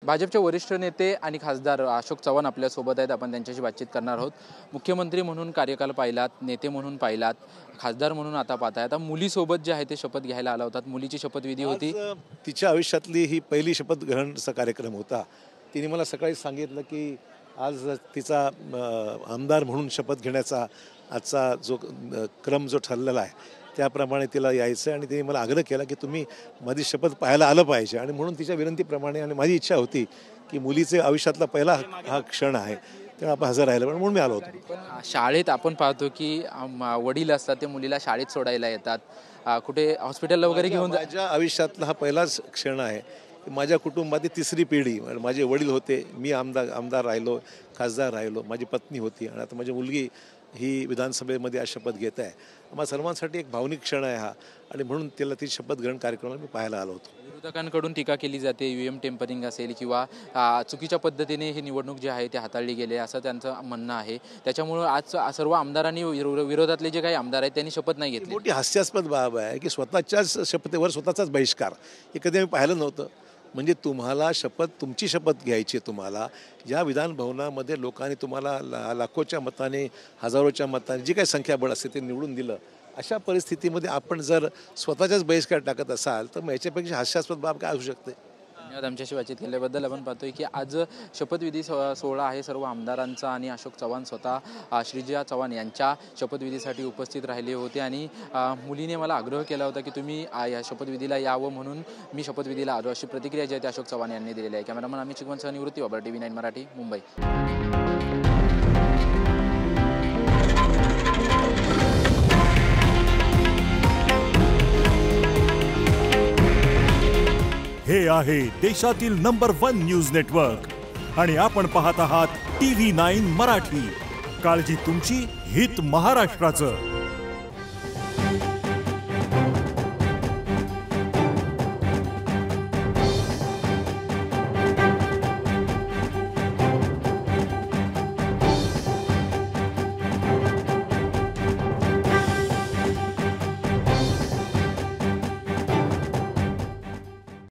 भाजपचे वरिष्ठ नेते आणि खासदार अशोक चव्हाण आपल्या सोबत आहेत। आपण त्यांच्याशी बातचीत करणार आहोत। मुख्यमंत्री म्हणून कार्यकाल पाहिलात, नेते म्हणून पाहिलात, खासदार म्हणून आता पाहताय। आता मुलीसोबत जे आहे ते शपथ घ्यायला आला होतात। मुलीची शपथविधी होती। तिच्या आयुष्यातली ही पहिली शपथ ग्रहणचा कार्यक्रम होता। तिने मला सकाळी सांगितलं की आज तिचा आमदार म्हणून शपथ घेण्याचा आजचा जो क्रम जो ठरलेला आहे त्याप्रमाणे तिला यायचं आणि तिने मला आग्रह केला की तुम्ही माझी शपथ पाहायला आलं पाहिजे। आणि म्हणून तिच्या विनंतीप्रमाणे आणि माझी इच्छा होती की मुलीचे आयुष्यातला पहिला हा क्षण आहे, तेव्हा आपण हजर राहिलं, म्हणून मी आलो होतो। पण शाळेत आपण पाहतो की वडील असतात ते मुलीला शाळेत सोडायला येतात, कुठे हॉस्पिटलला वगैरे घेऊन माझ्या आयुष्यातला हा पहिलाच क्षण आहे। माझ्या कुटुंबातील तिसरी पिढी, माझे वडील होते, मी आमदार राहिलो, खासदार राहिलो, माझी पत्नी होती आणि आता माझी मुलगी ही विधानसभेमध्ये आज शपथ घेत आहे। आम्हा सर्वांसाठी एक भावनिक क्षण आहे हा, आणि म्हणून तिला ती शपथ ग्रहण कार्यक्रमाला मी पाहायला आलो होतो। विरोधकांकडून टीका केली जाते, ईव्हीएम टेम्परिंग असेल किंवा चुकीच्या पद्धतीने ही निवडणूक जी आहे ती हाताळली गेली असं त्यांचं म्हणणं आहे। त्याच्यामुळे आज सर्व आमदारांनी विरोधातले जे काही आमदार आहेत त्यांनी शपथ नाही घेतली। मोठी हास्यास्पद बाब आहे की स्वतःच्याच शपथेवर स्वतःचाच बहिष्कार, हे कधी आम्ही पाहिलं नव्हतं। म्हणजे तुम्हाला तुमची शपथ घ्यायची, तुम्हाला या विधान भवनामध्ये लोकांनी तुम्हाला लाखोच्या मताने, हजारोच्या मताने जी काही संख्याबळ असते ते निवडून दिलं। अशा परिस्थितीमध्ये आपण जर स्वतःच्याच बहिष्कार टाकत असाल तर मग याच्यापेक्षा हास्यास्पद बाब काय असू शकते। धन्यवाद आमच्याशी बातचीत केल्याबद्दल। आपण पाहतोय की आज शपथविधी सोहळा आहे सर्व आमदारांचा आणि अशोक चव्हाण स्वतः श्रीजिया चव्हाण यांच्या शपथविधीसाठी उपस्थित राहिले होते आणि मुलीने मला आग्रह केला होता की तुम्ही या शपथविधीला यावं, म्हणून मी शपथविधीला आलो, अशी प्रतिक्रिया जी आहे ती अशोक चव्हाण यांनी दिलेली आहे। कॅमेरामन अमित चिकवणसह निवृत्ती बाबर, TV9 मराठी, मुंबई। हे आहे देशातील नंबर 1 न्यूज नेटवर्क आणि आपण पाहत आहात TV9 मराठी। काळजी तुमची, हित महाराष्ट्राचं।